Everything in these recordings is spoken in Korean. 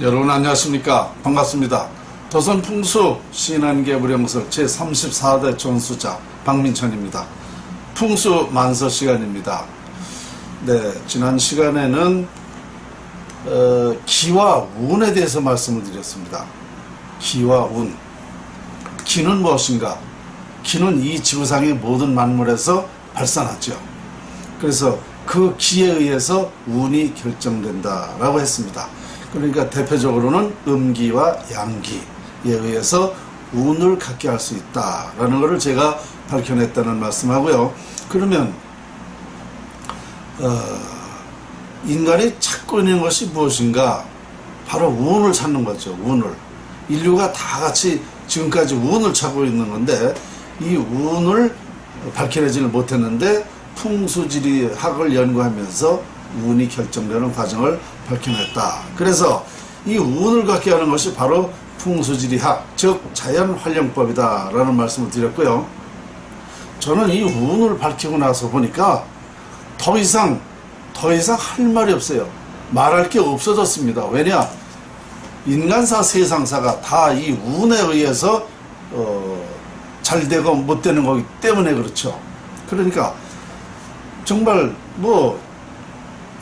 여러분 안녕하십니까. 반갑습니다. 조선풍수 신안개불영설 제34대 전수자 박민천입니다. 풍수 만서 시간입니다. 네, 지난 시간에는 기와 운에 대해서 말씀을 드렸습니다. 기와 운. 기는 무엇인가? 기는 이 지구상의 모든 만물에서 발산하죠. 그래서 그 기에 의해서 운이 결정된다라고 했습니다. 그러니까 대표적으로는 음기와 양기에 의해서 운을 갖게 할 수 있다라는 것을 제가 밝혀냈다는 말씀하고요. 그러면 인간이 찾고 있는 것이 무엇인가? 바로 운을 찾는 거죠. 운을. 인류가 다 같이 지금까지 운을 찾고 있는 건데 이 운을 밝혀내지를 못했는데 풍수지리학을 연구하면서 운이 결정되는 과정을 밝혀냈다. 그래서 이 운을 갖게 하는 것이 바로 풍수지리학, 즉 자연활용법이다 라는 말씀을 드렸고요. 저는 이 운을 밝히고 나서 보니까 더 이상 할 말이 없어요. 말할 게 없어졌습니다. 왜냐? 인간사 세상사가 다 이 운에 의해서 잘 되고 못 되는 거기 때문에 그렇죠. 그러니까 정말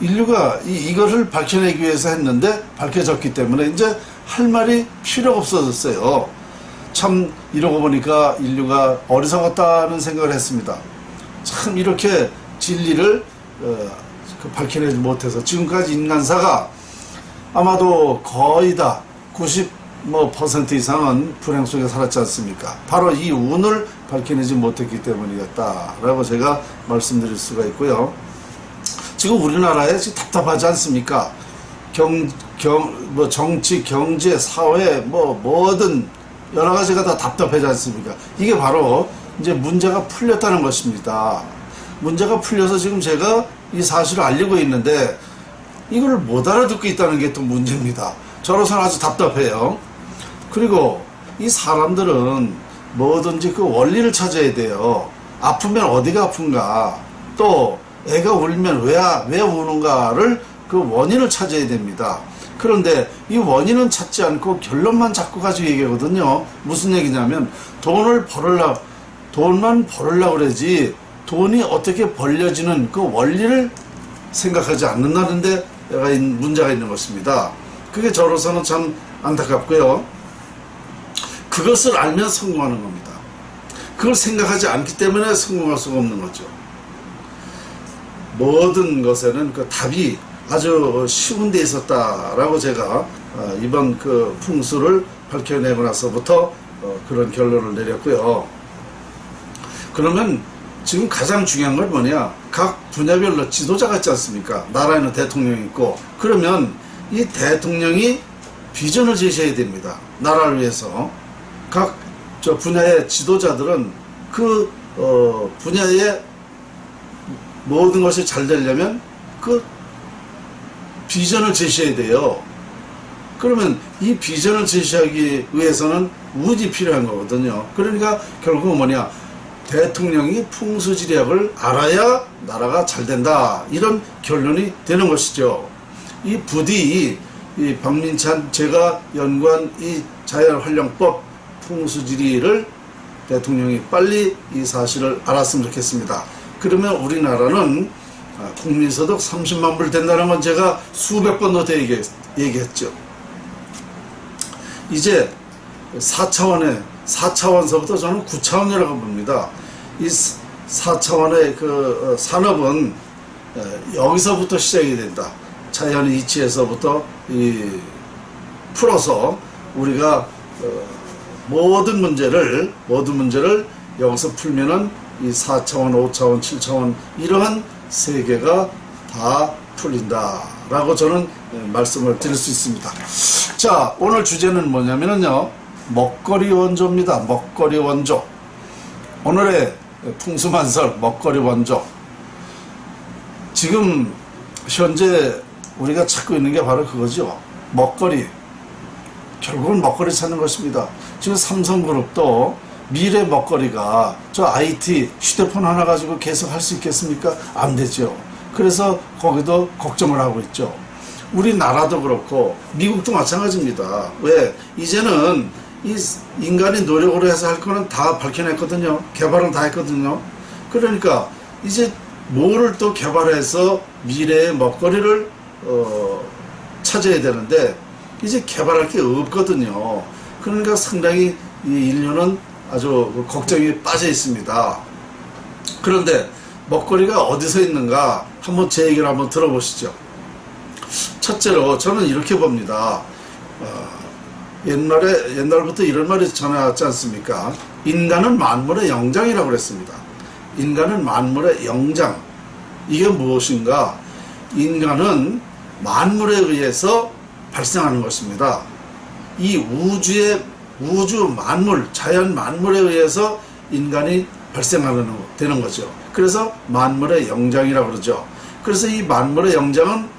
인류가 이것을 밝혀내기 위해서 했는데 밝혀졌기 때문에 이제 할 말이 필요가 없어졌어요. 참 이러고 보니까 인류가 어리석었다는 생각을 했습니다. 참 이렇게 진리를 밝혀내지 못해서 지금까지 인간사가 아마도 거의 다 90% 이상은 불행 속에 살았지 않습니까? 바로 이 운을 밝혀내지 못했기 때문이었다라고 제가 말씀드릴 수가 있고요. 지금 우리나라에 지금 답답하지 않습니까? 정치, 경제, 사회, 뭐든 여러 가지가 다 답답하지 않습니까? 이게 바로 이제 문제가 풀렸다는 것입니다. 문제가 풀려서 지금 제가 이 사실을 알리고 있는데 이걸 못 알아듣고 있다는 게 또 문제입니다. 저로서는 아주 답답해요. 그리고 이 사람들은 뭐든지 그 원리를 찾아야 돼요. 아프면 어디가 아픈가, 또 애가 울면 왜 우는가를 그 원인을 찾아야 됩니다. 그런데 이 원인은 찾지 않고 결론만 자꾸 가지고 얘기하거든요. 무슨 얘기냐면 돈만 벌으려고 그러지 돈이 어떻게 벌려지는 그 원리를 생각하지 않는다는데 문제가 있는 것입니다. 그게 저로서는 참 안타깝고요. 그것을 알면 성공하는 겁니다. 그걸 생각하지 않기 때문에 성공할 수가 없는 거죠. 모든 것에는 그 답이 아주 쉬운 데 있었다라고 제가 이번 그 풍수를 밝혀내고 나서부터 그런 결론을 내렸고요. 그러면 지금 가장 중요한 건 뭐냐? 각 분야별로 지도자가 있지 않습니까? 나라에는 대통령이 있고, 그러면 이 대통령이 비전을 제시해야 됩니다. 나라를 위해서. 각 분야의 지도자들은 그 분야의 모든 것이 잘 되려면 그 비전을 제시해야 돼요. 그러면 이 비전을 제시하기 위해서는 운이 필요한 거거든요. 그러니까 결국은 뭐냐? 대통령이 풍수지리학을 알아야 나라가 잘 된다. 이런 결론이 되는 것이죠. 이 부디 이 박민찬 제가 연구한 이 자연활용법 풍수지리를 대통령이 빨리 이 사실을 알았으면 좋겠습니다. 그러면 우리나라는 국민소득 30만 불 된다는 건 제가 수백 번도 더 얘기했죠. 이제 4차원서부터 저는 9차원이라고 봅니다. 이 4차원의 그 산업은 여기서부터 시작이 된다. 자연의 이치에서부터 풀어서 우리가 모든 문제를 여기서 풀면은 이 4차원, 5차원, 7차원 이러한 세계가 다 풀린다라고 저는 말씀을 드릴 수 있습니다. 자, 오늘 주제는 뭐냐면요, 먹거리 원조입니다. 먹거리 원조. 오늘의 풍수만설 먹거리 원조. 지금 현재 우리가 찾고 있는 게 바로 그거죠. 먹거리. 결국은 먹거리 찾는 것입니다. 지금 삼성그룹도 미래 먹거리가 저 IT 휴대폰 하나 가지고 계속 할 수 있겠습니까? 안 되죠. 그래서 거기도 걱정을 하고 있죠. 우리나라도 그렇고 미국도 마찬가지입니다. 왜? 이제는 이 인간이 노력으로 해서 할 거는 다 밝혀냈거든요. 개발은 다 했거든요. 그러니까 이제 뭐를 또 개발해서 미래의 먹거리를 찾아야 되는데 이제 개발할 게 없거든요. 그러니까 상당히 이 인류는 아주 걱정이 빠져 있습니다. 그런데 먹거리가 어디서 있는가 한번 제 얘기를 한번 들어보시죠. 첫째로 저는 이렇게 봅니다. 옛날부터 이런 말이 전해왔지 않습니까? 인간은 만물의 영장이라고 그랬습니다. 인간은 만물의 영장. 이게 무엇인가? 인간은 만물에 의해서 발생하는 것입니다. 이 우주 만물, 자연 만물에 의해서 인간이 되는 거죠. 그래서 만물의 영장이라고 그러죠. 그래서 이 만물의 영장은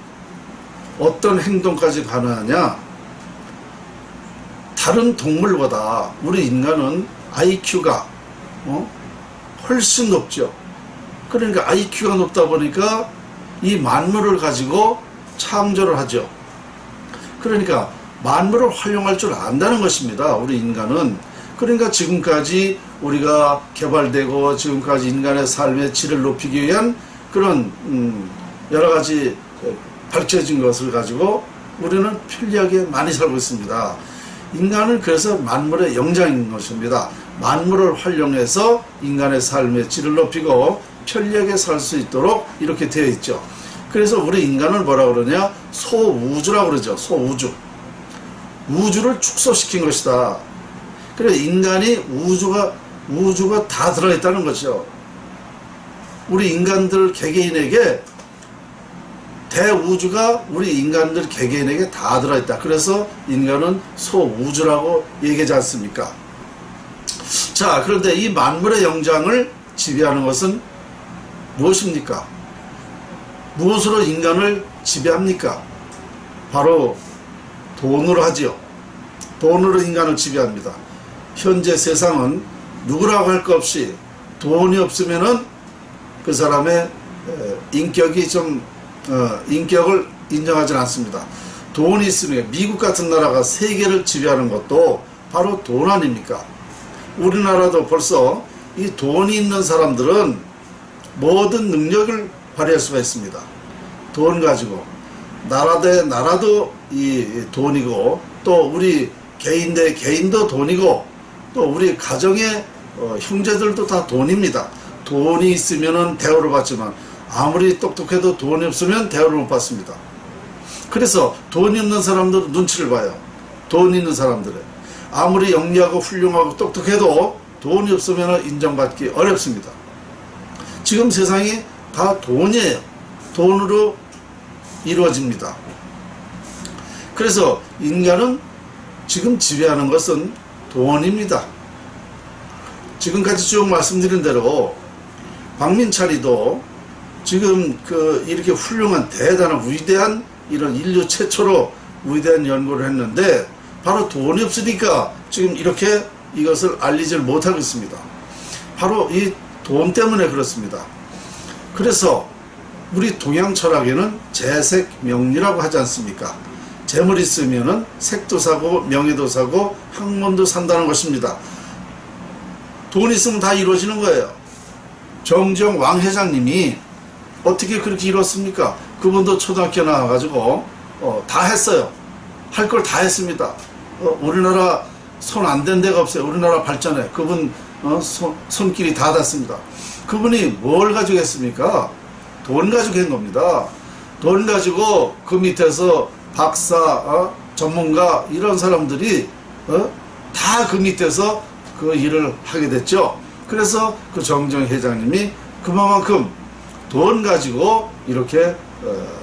어떤 행동까지 가능하냐? 다른 동물보다 우리 인간은 IQ가 훨씬 높죠. 그러니까 IQ가 높다 보니까 이 만물을 가지고 창조를 하죠. 그러니까 만물을 활용할 줄 안다는 것입니다. 우리 인간은. 그러니까 지금까지 우리가 개발되고 지금까지 인간의 삶의 질을 높이기 위한 그런 여러 가지 밝혀진 것을 가지고 우리는 편리하게 많이 살고 있습니다. 인간은 그래서 만물의 영장인 것입니다. 만물을 활용해서 인간의 삶의 질을 높이고 편리하게 살 수 있도록 이렇게 되어 있죠. 그래서 우리 인간을 뭐라 그러냐? 소우주라고 그러죠. 소우주. 우주를 축소시킨 것이다. 그래서 인간이 우주가 다 들어있다는 거죠. 우리 인간들 개개인에게 대우주가 우리 인간들 개개인에게 다 들어있다. 그래서 인간은 소우주라고 얘기하지 않습니까? 자, 그런데 이 만물의 영장을 지배하는 것은 무엇입니까? 무엇으로 인간을 지배합니까? 바로 돈으로 하지요. 돈으로 인간을 지배합니다. 현재 세상은 누구라고 할 것 없이 돈이 없으면은 그 사람의 인격이 인격을 인정하지 않습니다. 돈이 있으면 미국 같은 나라가 세계를 지배하는 것도 바로 돈 아닙니까? 우리나라도 벌써 이 돈이 있는 사람들은 모든 능력을 발휘할 수가 있습니다. 돈 가지고 나라 대 나라도 이 돈이고 또 우리 개인 대 개인도 돈이고 또 우리 가정의 형제들도 다 돈입니다. 돈이 있으면 대우를 받지만 아무리 똑똑해도 돈이 없으면 대우를 못 받습니다. 그래서 돈이 없는 사람들은 눈치를 봐요. 돈 있는 사람들은 아무리 영리하고 훌륭하고 똑똑해도 돈이 없으면 인정받기 어렵습니다. 지금 세상이 다 돈이에요. 돈으로 이루어집니다. 그래서 인간은 지금 지배하는 것은 돈입니다. 지금까지 쭉 말씀드린 대로 박민철이도 지금 이렇게 훌륭한 대단한 위대한 이런 인류 최초로 위대한 연구를 했는데 바로 돈이 없으니까 지금 이렇게 이것을 알리질 못하고 있습니다. 바로 이 돈 때문에 그렇습니다. 그래서 우리 동양 철학에는 재색명리라고 하지 않습니까? 재물 있으면은 색도 사고 명예도 사고 학문도 산다는 것입니다. 돈 있으면 다 이루어지는 거예요. 정지영 왕 회장님이 어떻게 그렇게 이뤘습니까? 그분도 초등학교 나와가지고 다 했어요. 할 걸 다 했습니다. 우리나라 손 안 댄 데가 없어요. 우리나라 발전에 그분 손길이 다 닿습니다. 그분이 뭘 가지고 했습니까? 돈 가지고 한 겁니다. 돈 가지고 그 밑에서 박사, 전문가 이런 사람들이 다 그 밑에서 그 일을 하게 됐죠. 그래서 그 정정 회장님이 그만큼 돈 가지고 이렇게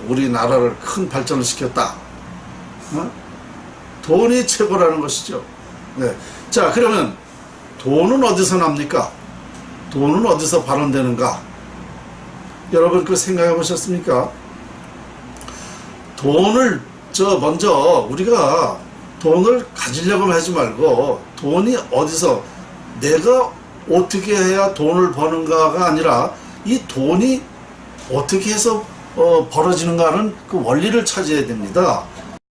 우리나라를 큰 발전을 시켰다. 돈이 최고라는 것이죠. 네. 자, 그러면 돈은 어디서 납니까? 돈은 어디서 발원되는가? 여러분 그 생각해 보셨습니까? 돈을 먼저 우리가 돈을 가지려고 하지 말고 돈이 어디서 내가 어떻게 해야 돈을 버는가가 아니라 이 돈이 어떻게 해서 벌어지는가 하는 그 원리를 찾아야 됩니다.